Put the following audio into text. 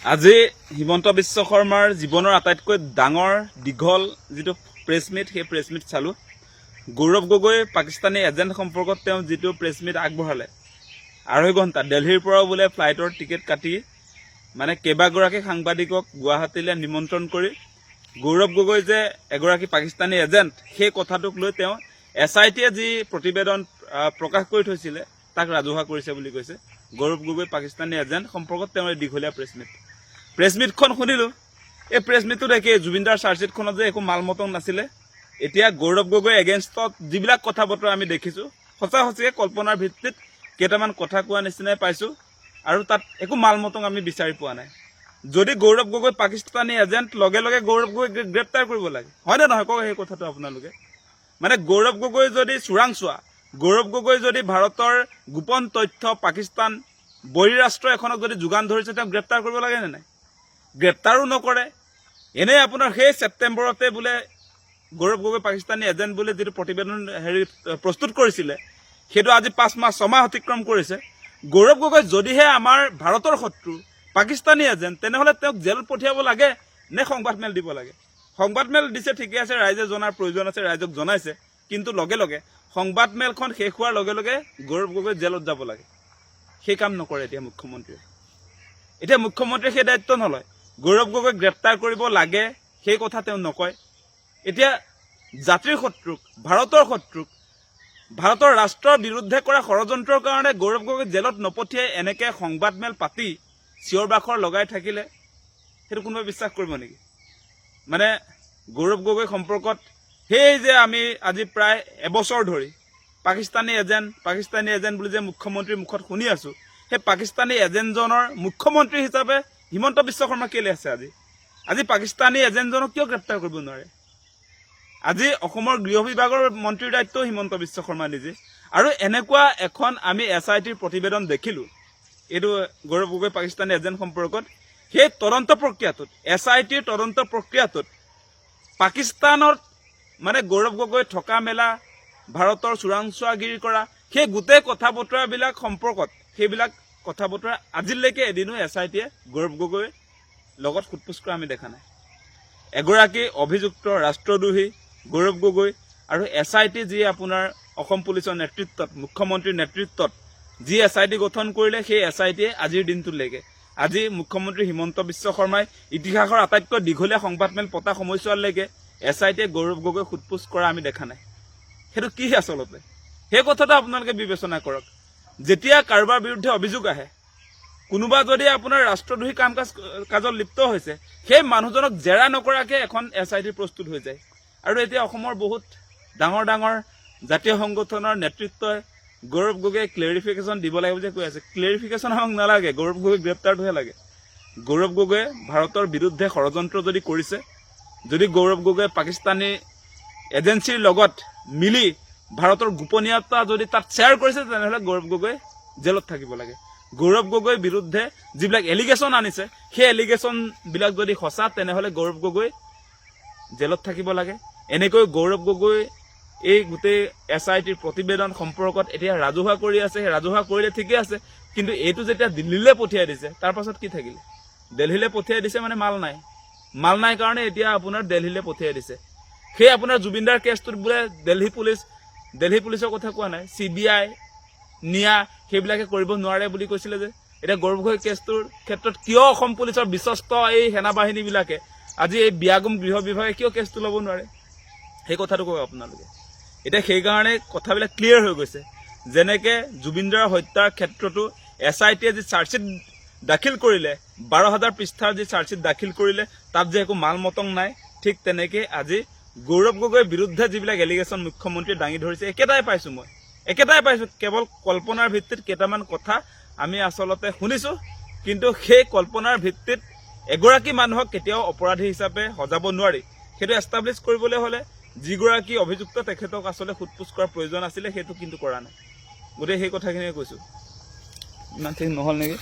আজি হিমন্ত বিশ্ব শৰ্মাৰ জীৱনৰ আটাইতকৈ ডাঙৰ দীঘল যিটো প্ৰেছ মিট সেই প্ৰেছ মিট চালোঁ। গৌৰৱ গগৈ পাকিস্তানী এজেণ্ট সম্পৰ্কত তেওঁ যিটো প্ৰেছ মিট আগবঢ়ালে 2.5 ঘণ্টা দিল্লীৰ পৰাও বোলে ফ্লাইটৰ টিকেট কাটি মানে কেইবাগৰাকী সাংবাদিকক গুৱাহাটীলৈ নিমন্ত্ৰণ কৰি গৌৰৱ গগৈ যে এগৰাকী পাকিস্তানী এজেণ্ট সেই কথাটোক লৈ তেওঁ SITয়ে যি প্ৰতিবেদন প্ৰকাশ কৰি থৈছিলে তাক ৰাজহুৱা কৰিছে বুলি কৈছে। গৌৰৱ গগৈ পাকিস্তানী এজেণ্ট সম্পৰ্কত তেওঁৰ দীঘলীয়া প্ৰেছ মিটখন শুনিলোঁ। এই প্ৰেছ মিটটোত একেই জুবিনদাৰ চাৰ্জশ্বিটখনত যে একো মালমতং নাছিলে। এতিয়া গৌৰৱ গগৈ এগেইনষ্টত যিবিলাক কথা বতৰা আমি দেখিছোঁ সঁচাকৈ কল্পনাৰ ভিত্তিত কেইটামান কথা কোৱা নিচিনাই পাইছোঁ আৰু তাত একো মালমতং আমি বিচাৰি পোৱা নাই। যদি গৌৰৱ গগৈ পাকিস্তানী এজেণ্ট লগে লগে গৌৰৱ গগৈ গ্ৰেপ্তাৰ কৰিব লাগে, হয়নে নহয় কওক সেই কথাটো আপোনালোকে? মানে গৌৰৱ গগৈ যদি চোৰাংচোৱা, গৌৰৱ গগৈ যদি ভাৰতৰ গোপন তথ্য পাকিস্তান বহিৰাষ্ট্ৰ এখনক যদি যোগান ধৰিছে তেওঁক গ্ৰেপ্তাৰ কৰিব লাগে নে নাই? গ্ৰেপ্তাৰো নকৰে। এনেই আপোনাৰ সেই ছেপ্টেম্বৰতে বোলে গৌৰৱ গগৈ পাকিস্তানী এজেণ্ট বুলি যিটো প্ৰতিবেদন প্ৰস্তুত কৰিছিলে সেইটো আজি 5 মাহ 6 মাহ অতিক্ৰম কৰিছে। গৌৰৱ গগৈ যদিহে আমাৰ ভাৰতৰ শত্ৰু পাকিস্তানী এজেণ্ট তেনেহ'লে তেওঁক জেলত পঠিয়াব লাগে নে সংবাদমেল দিব লাগে? সংবাদমেল দিছে ঠিকে আছে, ৰাইজে জনাৰ প্ৰয়োজন আছে, ৰাইজক জনাইছে, কিন্তু লগে লগে সংবাদমেলখন শেষ হোৱাৰ লগে লগে গৌৰৱ গগৈ জেলত যাব লাগে। সেই কাম নকৰে এতিয়া মুখ্যমন্ত্ৰীয়ে। এতিয়া মুখ্যমন্ত্ৰীয়ে সেই দায়িত্ব নলয়। গৌৰৱ গগৈক গ্ৰেপ্তাৰ কৰিব লাগে সেই কথা তেওঁ নকয়। এতিয়া জাতিৰ শত্ৰুক, ভাৰতৰ শত্ৰুক, ভাৰতৰ ৰাষ্ট্ৰৰ বিৰুদ্ধে কৰা ষড়যন্ত্ৰৰ কাৰণে গৌৰৱ গগৈক জেলত নপঠিয়াই এনেকৈ সংবাদমেল পাতি চিঞৰ বাখৰ লগাই থাকিলে সেইটো কোনোবাই বিশ্বাস কৰিব নেকি? মানে গৌৰৱ গগৈ সম্পৰ্কত সেই যে আমি আজি প্ৰায় এবছৰ ধৰি পাকিস্তানী এজেণ্ট বুলি যে মুখ্যমন্ত্ৰীৰ মুখত শুনি আছোঁ, সেই পাকিস্তানী এজেণ্টজনৰ মুখ্যমন্ত্ৰী হিচাপে হিমন্ত বিশ্ব শৰ্মা কেলৈ আছে? আজি পাকিস্তানী এজেণ্টজনক কিয় গ্ৰেপ্তাৰ কৰিব নোৱাৰে? আজি অসমৰ গৃহ বিভাগৰ মন্ত্ৰীৰ দায়িত্ব হিমন্ত বিশ্ব শৰ্মা নিজে। আৰু এনেকুৱা এখন আমি SITৰ প্ৰতিবেদন দেখিলোঁ এইটো গৌৰৱ গগৈ পাকিস্তানী এজেণ্ট সম্পৰ্কত। সেই তদন্ত প্ৰক্ৰিয়াটোত SITৰ তদন্ত প্ৰক্ৰিয়াটোত পাকিস্তানত মানে গৌৰৱ গগৈ থকা মেলা, ভাৰতৰ চোৰাংচোৱাগিৰি কৰা সেই গোটেই কথা বতৰাবিলাক সম্পৰ্কত সেইবিলাক কথা বতৰা আজিলৈকে এদিনো SITয়ে গৌৰৱ গগৈৰ লগত সোধপোছ কৰা আমি দেখা নাই। এগৰাকী অভিযুক্ত ৰাষ্ট্ৰদ্ৰোহী গৌৰৱ গগৈ আৰু SIT যি আপোনাৰ অসম পুলিচৰ নেতৃত্বত, মুখ্যমন্ত্ৰীৰ নেতৃত্বত যি SIT গঠন কৰিলে সেই SITয়ে আজিৰ দিনটোলৈকে আজি মুখ্যমন্ত্ৰী হিমন্ত বিশ্ব শৰ্মাই ইতিহাসৰ আটাইতকৈ দীঘলীয়া সংবাদমেল পতা সময়ছোৱালৈকে SITয়ে গৌৰৱ গগৈ সোধপোছ কৰা আমি দেখা নাই। সেইটো কি আচলতে? সেই কথাটো আপোনালোকে বিবেচনা কৰক। যেতিয়া কাৰোবাৰ বিৰুদ্ধে অভিযোগ আহে, কোনোবা যদি আপোনাৰ ৰাষ্ট্ৰদ্ৰোহী কাজত লিপ্ত হৈছে, সেই মানুহজনক জেৰা নকৰাকৈ এখন SIT প্ৰস্তুত হৈ যায়। আৰু এতিয়া অসমৰ বহুত ডাঙৰ ডাঙৰ জাতীয় সংগঠনৰ নেতৃত্বই গৌৰৱ গগৈ ক্লেৰিফিকেশ্যন দিব লাগে বুলি কৈ আছে। ক্লেৰিফিকেশ্যন আমাক নালাগে, গৌৰৱ গগৈ গ্ৰেপ্তাৰটোহে লাগে। গৌৰৱ গগৈয়ে ভাৰতৰ বিৰুদ্ধে ষড়যন্ত্ৰ যদি কৰিছে, যদি গৌৰৱ গগৈ পাকিস্তানী এজেঞ্চিৰ লগত মিলি ভাৰতৰ গোপনীয়তা যদি তাত শ্বেয়াৰ কৰিছে তেনেহ'লে গৌৰৱ গগৈ জেলত থাকিব লাগে। গৌৰৱ গগৈৰ বিৰুদ্ধে যিবিলাক এলিগেশ্যন আনিছে সেই এলিগেশ্যনবিলাক যদি সঁচা তেনেহ'লে গৌৰৱ গগৈ জেলত থাকিব লাগে। এনেকৈ গৌৰৱ গগৈ এই গোটেই SITৰ প্ৰতিবেদন সম্পৰ্কত এতিয়া ৰাজহুৱা কৰি আছে। ৰাজহুৱা কৰিলে ঠিকে আছে, কিন্তু এইটো যেতিয়া দিল্লীলৈ পঠিয়াই দিছে তাৰ পাছত কি থাকিলে? দিল্লীলৈ পঠিয়াই দিছে মানে মাল নাই কাৰণে এতিয়া আপোনাৰ দিল্লীলৈ পঠিয়াই দিছে। সেই আপোনাৰ জুবিনদাৰ কেছটোত বোলে দিল্লী পুলিচৰ কথা কোৱা নাই, CBI নিয়া সেইবিলাকে কৰিব নোৱাৰে বুলি কৈছিলে যে। এতিয়া গৌৰৱ গগৈ কেছটোৰ ক্ষেত্ৰত কিয় অসম পুলিচৰ বিশ্বস্ত এই সেনাবাহিনীবিলাকে আজি এই বিয়াগুম গৃহ বিভাগে কিয় কেছটো ল'ব নোৱাৰে? সেই কথাটো কওক আপোনালোকে। এতিয়া সেইকাৰণে কথাবিলাক ক্লিয়াৰ হৈ গৈছে। যেনেকৈ জুবিনদাৰ হত্যাৰ ক্ষেত্ৰতো SITয়ে যি চাৰ্জশ্বিট দাখিল কৰিলে, 12,000 পৃষ্ঠাৰ যি চাৰ্জশ্বিট দাখিল কৰিলে তাত যে একো মালমতং নাই, ঠিক তেনেকৈ আজি গৌৰৱ গগৈৰ বিৰুদ্ধে যিবিলাক এলিগেশ্যন মুখ্যমন্ত্ৰীয়ে দাঙি ধৰিছে একেটাই পাইছোঁ। কেৱল কল্পনাৰ ভিত্তিত কেইটামান কথা আমি আচলতে শুনিছোঁ, কিন্তু সেই কল্পনাৰ ভিত্তিত এগৰাকী মানুহক কেতিয়াও অপৰাধী হিচাপে সজাব নোৱাৰি। সেইটো এষ্টাব্লিছ কৰিবলৈ হ'লে যিগৰাকী অভিযুক্ত তেখেতক আচলতে সোধপোছ কৰাৰ প্ৰয়োজন আছিলে সেইটো কিন্তু কৰা নাই। গতিকে সেই কথাখিনিয়ে কৈছোঁ। ইমান ঠিক নহ'ল নেকি?